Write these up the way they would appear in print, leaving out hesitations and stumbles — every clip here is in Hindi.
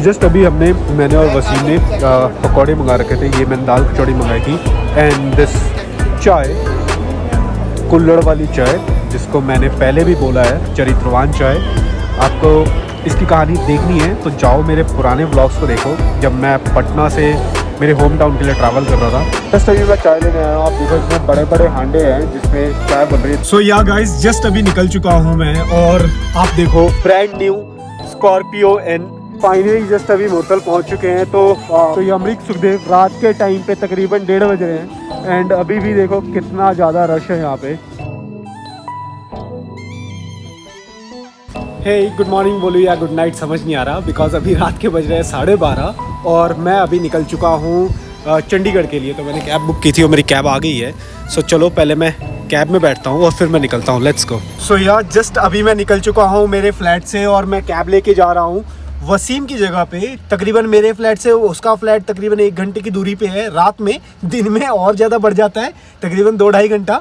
जस्ट अभी मैंने और वसीम ने पकौड़े मंगा रखे थे। ये मैंने दाल कचौड़ी मंगाई थी एंड दिस चाय, कुल्हड़ वाली चाय, जिसको मैंने पहले भी बोला है चरित्रवान चाय। आपको इसकी कहानी देखनी है तो जाओ मेरे पुराने व्लॉग्स को देखो, जब मैं पटना से मेरे होम टाउन के लिए ट्रैवल कर रहा था। जस्ट अभी मैं चाय लेने आया हूँ। आप देखो इतने बड़े बड़े हांडे हैं जिसमें चाय बन रही है। सो या गाइस, जस्ट अभी निकल चुका हूँ मैं और आप देखो brand new Scorpio N. Finally just अभी मोरथल पहुँच चुके हैं। तो ये अमरीक सुखदेव रात के टाइम पे तकरीबन 1:30 बज रहे हैं एंड अभी भी देखो कितना ज़्यादा रश है यहाँ पे। हे गुड मॉर्निंग बोलो या गुड नाइट समझ नहीं आ रहा, बिकॉज अभी रात के बज रहे हैं 12:30 और मैं अभी निकल चुका हूँ चंडीगढ़ के लिए। तो मैंने कैब बुक की थी और मेरी कैब आ गई है। सो चलो पहले मैं कैब में बैठता हूँ और फिर मैं निकलता हूँ। Let's go. सो यार जस्ट अभी मैं निकल चुका हूँ मेरे फ्लैट से और मैं कैब लेके जा रहा हूँ वसीम की जगह पे। तकरीबन मेरे फ्लैट से उसका फ्लैट तकरीबन 1 घंटे की दूरी पे है। रात में, दिन में और ज़्यादा बढ़ जाता है, तकरीबन 2-2.5 घंटा।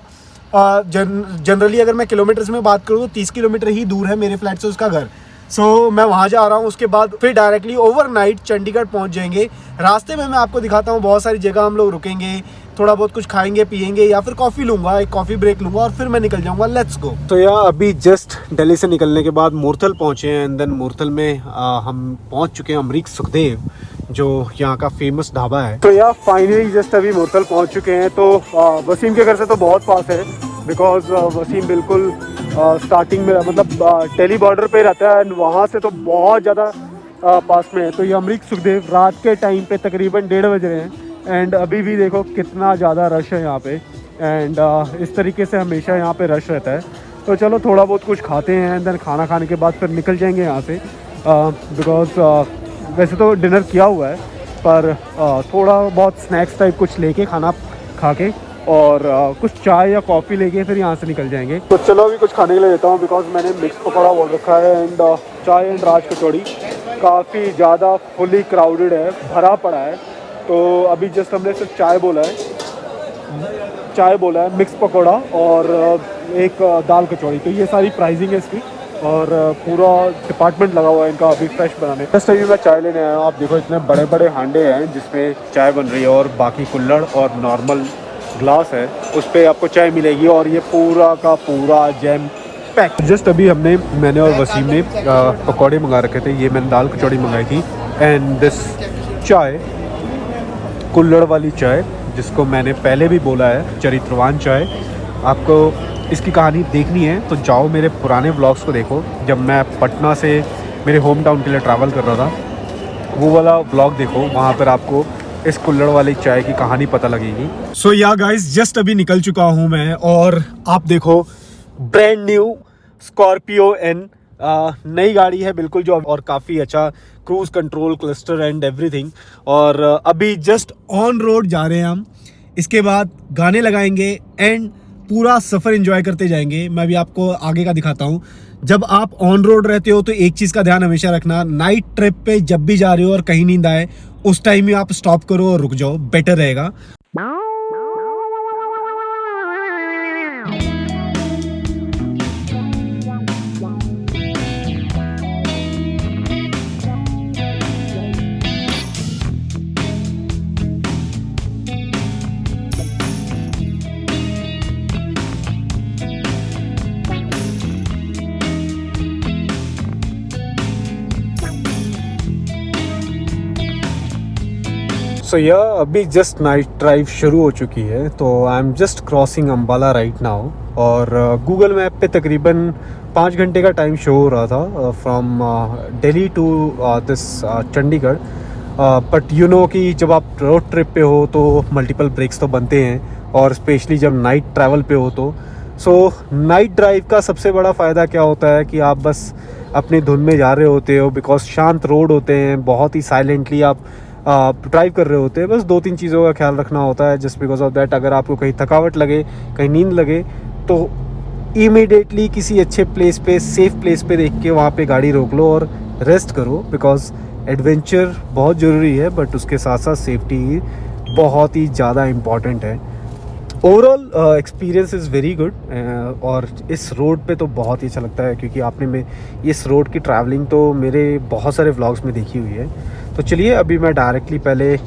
जनरली अगर मैं किलोमीटर्स में बात करूँ तो 30 किलोमीटर ही दूर है मेरे फ्लैट से उसका घर। सो मैं वहाँ जा रहा हूँ। उसके बाद फिर डायरेक्टली ओवरनाइट चंडीगढ़ पहुँच जाएंगे। रास्ते में मैं आपको दिखाता हूँ बहुत सारी जगह हम लोग रुकेंगे, थोड़ा बहुत कुछ खाएंगे पिएंगे या फिर कॉफ़ी लूँगा, एक कॉफ़ी ब्रेक लूँगा और फिर मैं निकल जाऊँगा। Let's go. तो यार अभी जस्ट दिल्ली से निकलने के बाद मुरथल पहुँचे हैं एंड देन मुरथल में हम पहुँच चुके हैं अमरीक सुखदेव, जो यहाँ का फेमस ढाबा है। तो यार फाइनली जस्ट अभी मुरथल पहुँच चुके हैं। तो वसीम के घर से तो बहुत पास है, बिकॉज वसीम बिल्कुल स्टार्टिंग में मतलब टेली बॉर्डर पे रहता है एंड वहाँ से तो बहुत ज़्यादा पास में है। तो ये अमरीक सुखदेव रात के टाइम पे तकरीबन 1:30 बज रहे हैं एंड अभी भी देखो कितना ज़्यादा रश है यहाँ पे एंड इस तरीके से हमेशा यहाँ पे रश रहता है। तो चलो थोड़ा बहुत कुछ खाते हैं एंड देन खाना खाने के बाद फिर निकल जाएंगे यहाँ से, बिकॉज वैसे तो डिनर किया हुआ है पर थोड़ा बहुत स्नैक्स टाइप कुछ लेके खाना खा के और कुछ चाय या कॉफ़ी लेके फिर यहाँ से निकल जाएंगे। तो चलो अभी कुछ खाने के लिए देता हूँ, बिकॉज मैंने मिक्स पकौड़ा बोल रखा है एंड चाय एंड राज कचौड़ी। काफ़ी ज़्यादा फुली क्राउडेड है, भरा पड़ा है। तो अभी जस्ट हमने सिर्फ चाय बोला है, मिक्स पकौड़ा और एक दाल कचौड़ी। तो ये सारी प्राइसिंग है इसकी और पूरा डिपार्टमेंट लगा हुआ है इनका अभी फ्रेश बनाने। जस्ट अभी मैं चाय लेने आया हूँ। आप देखो इतने बड़े बड़े हांडे हैं जिसमें चाय बन रही है और बाकी कुल्हड़ और नॉर्मल ग्लास है उस पर आपको चाय मिलेगी और ये पूरा का पूरा जैम पैक। जस्ट अभी मैंने और वसीम ने पकौड़े मंगा रखे थे। ये मैंने दाल कचौड़ी मंगाई थी एंड दिस चाय, कुल्हड़ वाली चाय, जिसको मैंने पहले भी बोला है चरित्रवान चाय। आपको इसकी कहानी देखनी है तो जाओ मेरे पुराने व्लॉग्स को देखो, जब मैं पटना से मेरे होम टाउन के लिए ट्रैवल कर रहा था। वो वाला व्लॉग देखो, वहाँ पर आपको इस कुल्हड़ वाली चाय की कहानी पता लगेगी। सो या गाइस जस्ट अभी निकल चुका हूँ मैं और आप देखो ब्रांड न्यू स्कॉर्पियो एन, नई गाड़ी है बिल्कुल जो, और काफ़ी अच्छा cruise control, cluster and everything. और अभी जस्ट ऑन रोड जा रहे हैं हम। इसके बाद गाने लगाएंगे एंड पूरा सफ़र एंजॉय करते जाएंगे। मैं भी आपको आगे का दिखाता हूँ। जब आप ऑन रोड रहते हो तो एक चीज़ का ध्यान हमेशा रखना, नाइट ट्रिप पे जब भी जा रहे हो और कहीं नींद आए उस टाइम में आप स्टॉप करो और रुक जाओ, बेटर रहेगा। सो या अभी जस्ट नाइट ड्राइव शुरू हो चुकी है। तो I am just crossing Ambala right now और गूगल मैप पे तकरीबन 5 घंटे का टाइम शो हो रहा था from Delhi to this Chandigarh. But you know कि जब आप रोड ट्रिप पे हो तो मल्टीपल ब्रेक्स तो बनते हैं और स्पेशली जब नाइट ट्रैवल पे हो तो। सो नाइट ड्राइव का सबसे बड़ा फ़ायदा क्या होता है कि आप बस अपनी धुन में जा रहे होते हो, बिकॉज शांत रोड होते हैं, बहुत ही साइलेंटली आप ड्राइव कर रहे होते हैं। बस 2-3 चीज़ों का ख्याल रखना होता है जस्ट बिकॉज ऑफ दैट। अगर आपको कहीं थकावट लगे, कहीं नींद लगे तो इमीडिएटली किसी अच्छे प्लेस पे, सेफ प्लेस पे देख के वहाँ पे गाड़ी रोक लो और रेस्ट करो, बिकॉज एडवेंचर बहुत ज़रूरी है बट उसके साथ साथ सेफ्टी बहुत ही ज़्यादा इम्पॉर्टेंट है। Overall experience is very good. और इस रोड पे तो बहुत ही अच्छा लगता है, क्योंकि आपने में इस रोड की ट्रैवलिंग तो मेरे बहुत सारे व्लॉग्स में देखी हुई है। तो चलिए अभी मैं डायरेक्टली पहले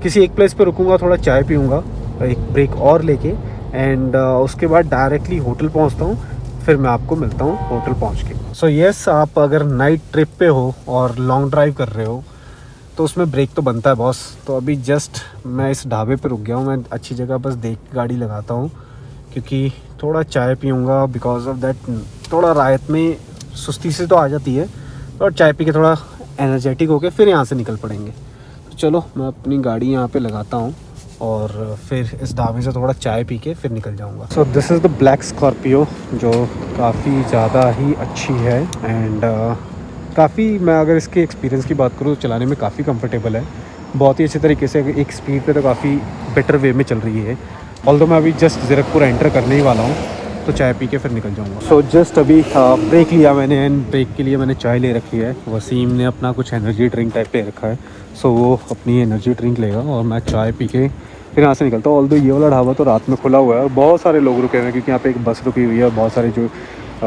किसी एक प्लेस पे रुकूंगा, थोड़ा चाय पीऊँगा, एक ब्रेक और लेके, एंड उसके बाद डायरेक्टली होटल पहुँचता हूँ। फिर मैं आपको मिलता हूँ होटल पहुँच के। सो यस, आप अगर नाइट ट्रिप पे हो और लॉन्ग ड्राइव कर रहे हो तो उसमें ब्रेक तो बनता है बॉस। तो अभी जस्ट मैं इस ढाबे पे रुक गया हूँ। मैं अच्छी जगह बस देख के गाड़ी लगाता हूँ, क्योंकि थोड़ा चाय पीऊँगा। बिकॉज ऑफ दैट थोड़ा रात में सुस्ती से तो आ जाती है, और चाय पी के थोड़ा एनर्जेटिक होके फिर यहाँ से निकल पड़ेंगे। तो चलो मैं अपनी गाड़ी यहाँ पे लगाता हूँ और फिर इस ढाबे से थोड़ा चाय पी के फिर निकल जाऊँगा। So this is the black Scorpio, जो काफ़ी ज़्यादा ही अच्छी है। एंड काफ़ी, मैं अगर इसके एक्सपीरियंस की बात करूँ तो चलाने में काफ़ी कंफर्टेबल है, बहुत ही अच्छे तरीके से। एक स्पीड पे तो काफ़ी बेटर वे में चल रही है। ऑल्दो मैं अभी जस्ट ज़ीरकपुर एंटर करने ही वाला हूँ, तो चाय पी के फिर निकल जाऊँगा। सो जस्ट अभी ब्रेक लिया मैंने, एंड ब्रेक के लिए मैंने चाय ले रखी है। वसीम ने अपना कुछ एनर्जी ड्रिंक टाइप ले रखा है, सो वो अपनी एनर्जी ड्रिंक लेगा और मैं चाय पी के फिर यहाँ से निकलता हूँ। ऑल्दो ये वाला ढाबा तो रात में खुला हुआ है और बहुत सारे लोग रुके हुए हैं, क्योंकि यहाँ पे एक बस रुकी हुई है, बहुत सारे जो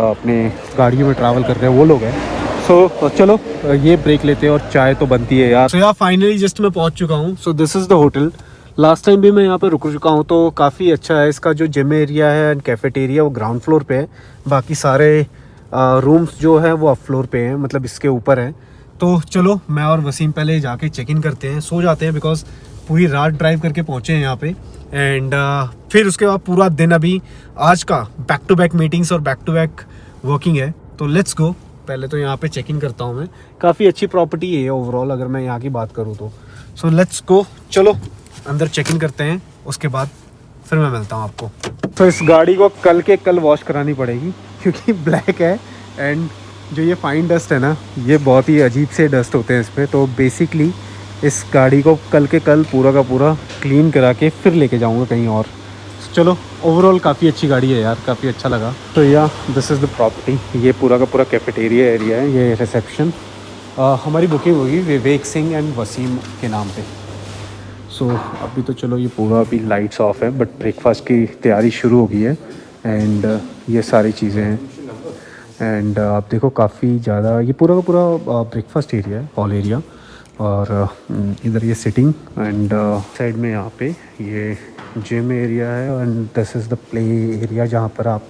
अपने गाड़ियों में ट्रैवल कर रहे हैं वो लोग हैं। सो चलो ये ब्रेक लेते हैं, और चाय तो बनती है यार। सो यार फाइनली जस्ट मैं पहुंच चुका हूँ। So this is the hotel. Last time भी मैं यहाँ पे रुक चुका हूँ, तो काफ़ी अच्छा है। इसका जो जिम एरिया है एंड कैफेटेरिया वो ग्राउंड फ्लोर पे है, बाकी सारे रूम्स जो है वो अप फ्लोर पे हैं, मतलब इसके ऊपर है। तो चलो मैं और वसीम पहले जाके चेक इन करते हैं, सो जाते हैं, बिकॉज पूरी रात ड्राइव करके पहुँचे हैं यहाँ पे। एंड फिर उसके बाद पूरा दिन अभी आज का बैक टू बैक मीटिंग्स और बैक टू बैक वर्किंग है। तो लेट्स गो। पहले तो यहाँ पे चेक इन करता हूँ मैं। काफ़ी अच्छी प्रॉपर्टी है ओवरऑल, अगर मैं यहाँ की बात करूँ तो। सो लेट्स गो, चलो अंदर चेक इन करते हैं, उसके बाद फिर मैं मिलता हूँ आपको। तो इस गाड़ी को कल के कल वॉश करानी पड़ेगी, क्योंकि ब्लैक है। एंड जो ये फाइन डस्ट है ना, ये बहुत ही अजीब से डस्ट होते हैं इस पर। तो बेसिकली इस गाड़ी को कल के कल पूरा का पूरा क्लीन करा के फिर लेके जाऊँगा कहीं और। चलो ओवरऑल काफ़ी अच्छी गाड़ी है यार, काफ़ी अच्छा लगा। तो या दिस इज़ द प्रॉपर्टी। ये पूरा का पूरा कैफेटेरिया एरिया है, ये रिसेप्शन। हमारी बुकिंग होगी विवेक सिंह एंड वसीम के नाम पे। सो अभी तो चलो ये पूरा अभी लाइट्स ऑफ है, बट ब्रेकफास्ट की तैयारी शुरू हो गई है। एंड ये सारी चीज़ें हैं। एंड आप देखो काफ़ी ज़्यादा ये पूरा का पूरा ब्रेकफास्ट एरिया है, हॉल एरिया। और इधर ये सिटिंग, एंड साइड में यहाँ पे ये जिम एरिया है। And this is the play area, जहाँ पर आप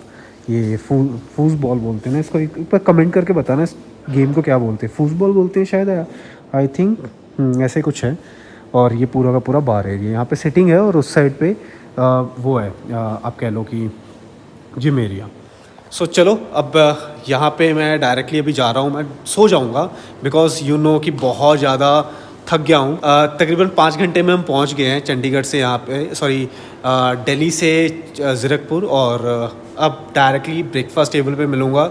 ये फूसबॉल बोलते हैं ना इसको, एक बार कमेंट करके बताना इस गेम को क्या बोलते हैं। फूसबॉल बोलते हैं शायद, आई थिंक ऐसे कुछ है। और ये पूरा का पूरा बार एरिया, यहाँ पे सिटिंग है, और उस साइड पे वो है आप कह लो कि जिम एरिया। सो चलो अब यहाँ पे मैं डायरेक्टली अभी जा रहा हूँ, मैं सो जाऊँगा, बिकॉज यू नो कि बहुत ज़्यादा थक गया हूँ। तकरीबन 5 घंटे में हम पहुँच गए हैं चंडीगढ़ से यहाँ पे, सॉरी दिल्ली से ज़ीरकपुर। और अब डायरेक्टली ब्रेकफास्ट टेबल पे मिलूँगा,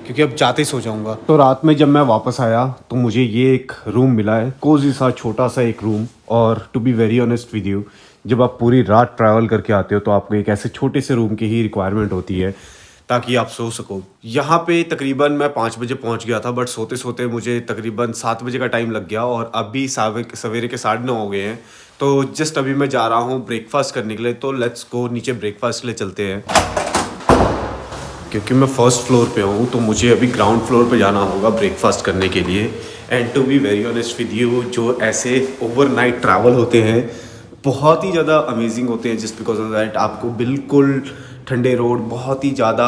क्योंकि अब जाते ही सो जाऊँगा। तो रात में जब मैं वापस आया तो मुझे ये एक रूम मिला है, कोजी सा छोटा सा एक रूम। और to be very honest with you, जब आप पूरी रात ट्रैवल करके आते हो तो आपको एक ऐसे छोटे से रूम की ही रिक्वायरमेंट होती है, ताकि आप सो सको। यहाँ पे तकरीबन मैं 5 बजे पहुँच गया था, बट सोते सोते मुझे तकरीबन 7 बजे का टाइम लग गया, और अभी सवेरे के 9:30 हो गए हैं। तो जस्ट अभी मैं जा रहा हूँ ब्रेकफास्ट करने के लिए। तो लेट्स गो, नीचे ब्रेकफास्ट के लिए चलते हैं। क्योंकि मैं फर्स्ट फ्लोर पे हूँ, तो मुझे अभी ग्राउंड फ्लोर पे जाना होगा ब्रेकफास्ट करने के लिए। And to be very honest with you, जो ऐसे ओवरनाइट ट्रैवल होते हैं बहुत ही ज़्यादा अमेजिंग होते हैं, जस्ट बिकॉज ऑफ दैट आपको बिल्कुल ठंडे रोड, बहुत ही ज़्यादा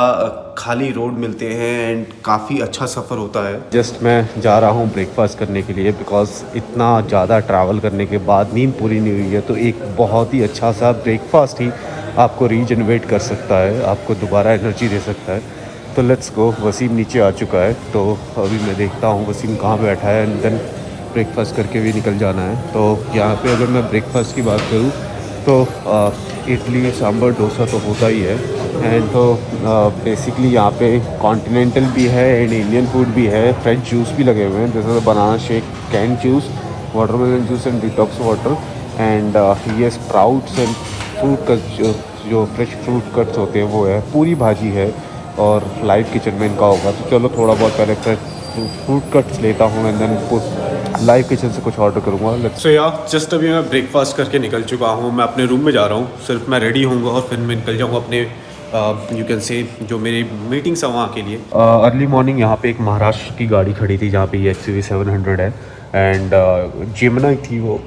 खाली रोड मिलते हैं, एंड काफ़ी अच्छा सफ़र होता है। जस्ट मैं जा रहा हूँ ब्रेकफास्ट करने के लिए, बिकॉज इतना ज़्यादा ट्रैवल करने के बाद नींद पूरी नहीं हुई है, तो एक बहुत ही अच्छा सा ब्रेकफास्ट ही आपको रीजनरेट कर सकता है, आपको दोबारा एनर्जी दे सकता है। तो लेट्स गो। वसीम नीचे आ चुका है, तो अभी मैं देखता हूँ वसीम कहाँ बैठा है, एंड देन ब्रेकफास्ट करके भी निकल जाना है। तो यहाँ पे अगर मैं ब्रेकफास्ट की बात करूँ तो इडली सांभर डोसा तो होता ही है। एंड तो बेसिकली यहाँ पे कॉन्टिनेंटल भी है एंड इंडियन फूड भी है। फ्रेश जूस भी लगे हुए हैं, जैसे banana shake, can juice, watermelon juice and detox water. And ये स्प्राउट्स एंड फ्रूट कट्स, जो फ्रेश फ्रूट कट्स होते हैं वो है। पूरी भाजी है और लाइव किचन में इनका होगा। तो चलो थोड़ा बहुत पहले फ्रेश फ्रूट कट्स लेता हूँ, एंड देन लाइव किचन से कुछ ऑर्डर करूँगा। सो यार जस्ट अभी मैं ब्रेकफास्ट करके निकल चुका हूँ। मैं अपने रूम में जा रहा हूँ, सिर्फ मैं रेडी होऊंगा और फिर मैं निकल जाऊँगा अपने यू कैन से जो मेरी मीटिंग्स है वहाँ के लिए। अर्ली मॉर्निंग यहाँ पे एक महाराष्ट्र की गाड़ी खड़ी थी जहाँ पे ये XUV 700 है एंड जेमिनी थी वो,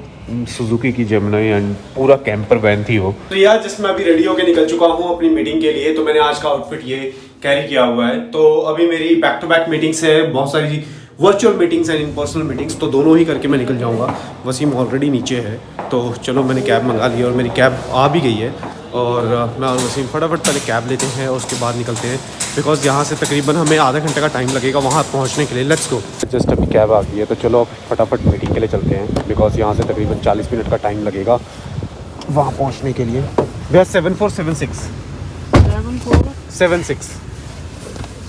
सुजुकी की जेमिनी, एंड पूरा कैंपर वैन थी वो। तो यार जस्ट मैं अभी रेडी होकर निकल चुका हूँ अपनी मीटिंग के लिए। तो मैंने आज का आउटफिट ये कैरी किया हुआ है। तो अभी मेरी बैक टू बैक मीटिंग्स है, बहुत सारी virtual meetings and in personal meetings, तो दोनों ही करके मैं निकल जाऊंगा। वसीम ऑलरेडी नीचे है, तो चलो मैंने कैब मंगा ली और मेरी कैब आ भी गई है। और मैं और वसीम फटाफट पहले कैब लेते हैं और उसके बाद निकलते हैं, बिकॉज़ यहाँ से तकरीबन हमें आधा घंटे का टाइम लगेगा वहाँ पहुँचने के लिए। Let's go. जस्ट अभी कैब आ गई है, तो चलो अब फटाफट मीटिंग के लिए चलते हैं, बिकॉज़ यहाँ से तकरीबन 40 मिनट का टाइम लगेगा वहाँ पहुँचने के लिए। भैया 7476 76।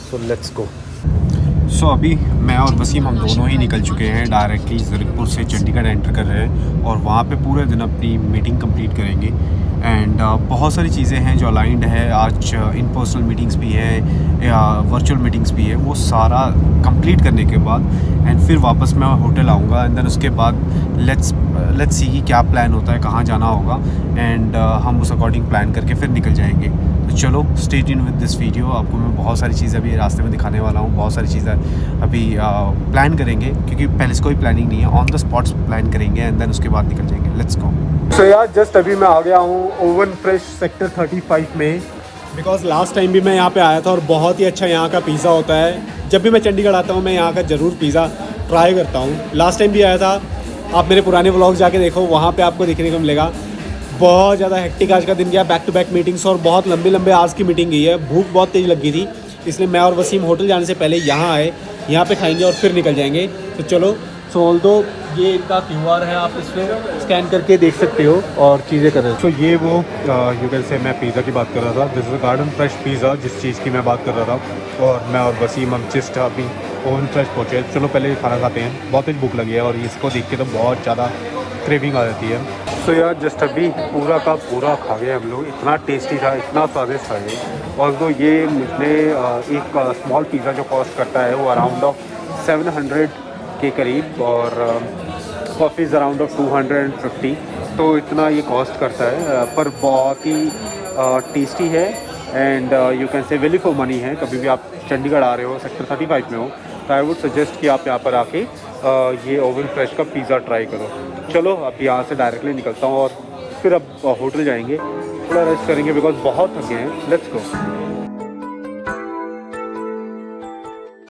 So let's go. सो अभी मैं और वसीम हम दोनों ही निकल चुके हैं, डायरेक्टली ज़ीरकपुर से चंडीगढ़ एंटर कर रहे हैं और वहाँ पे पूरे दिन अपनी मीटिंग कंप्लीट करेंगे। एंड बहुत सारी चीज़ें हैं जो अलाइंड है, आज इन पर्सनल मीटिंग्स भी है या वर्चुअल मीटिंग्स भी है, वो सारा कंप्लीट करने के बाद एंड फिर वापस मैं होटल आऊँगा एंड देन उसके बाद लेट्स सी कि क्या प्लान होता है, कहाँ जाना होगा एंड हम उस अकॉर्डिंग प्लान करके फिर निकल जाएंगे। तो चलो stay tune with this video. आपको मैं बहुत सारी चीज़ें अभी रास्ते में दिखाने वाला हूँ, बहुत सारी चीज़ें अभी प्लान करेंगे, क्योंकि पहले से कोई प्लानिंग नहीं है, ऑन द स्पॉट्स प्लान करेंगे एंड देन उसके बाद निकल जाएंगे। Let's go. सो यार जस्ट अभी मैं आ गया हूँ ओवन फ्रेश सेक्टर 35 में, बिकॉज लास्ट टाइम भी मैं यहाँ पे आया था और बहुत ही अच्छा यहाँ का पिज़्ज़ा होता है। जब भी मैं चंडीगढ़ आता हूँ मैं यहाँ का ज़रूर पिज़्ज़ा ट्राई करता हूँ। लास्ट टाइम भी आया था, आप मेरे पुराने व्लॉग जाके देखो, वहाँ पे आपको देखने को मिलेगा। बहुत ज़्यादा हेक्टिक आज का दिन गया, बैक टू बैक मीटिंग्स और बहुत लंबे आज की मीटिंग गई है। भूख बहुत तेज़ लग गई थी, इसलिए मैं और वसीम होटल जाने से पहले यहाँ आए, यहाँ पे खाएंगे और फिर निकल जाएंगे। तो चलो। सो ऑल्दो ये इनका QR है, आप इस पर स्कैन करके देख सकते हो और चीज़ें कर रहे हो। तो ये वो यू कैन से मैं पिज़्ज़ा की बात कर रहा था, this is garden fresh pizza, जिस चीज़ की मैं बात कर रहा था। और मैं और वसीम हम जस्ट अभी ओवन फ्रेश पहुँचे। चलो पहले खाना खाते हैं, बहुत तेज भूख लगी है और इसको देख के तो बहुत ज़्यादा क्रेविंग आ जाती है। सो यार जस्ट अभी पूरा का पूरा खा गए हम लोग, इतना टेस्टी था, इतना स्वादिष्ट था ये। और तो ये मुझे एक स्मॉल पिज़्ज़ा जो कॉस्ट करता है वो अराउंड ऑफ 700 के करीब, और कॉफ़ीज़ अराउंड ऑफ 250, तो इतना ये कॉस्ट करता है, पर बहुत ही टेस्टी है and you can say value for money है। कभी भी आप चंडीगढ़ आ रहे हो, सेक्टर 35 में हो, तो आई वुड सजेस्ट कि आप यहाँ पर आके ये ओवन फ्रेश का पिज़्ज़ा ट्राई करो। चलो अब यहाँ से डायरेक्टली निकलता हूँ और फिर अब होटल जाएंगे, थोड़ा रेस्ट करेंगे बिकॉज बहुत थके हैं। Let's go.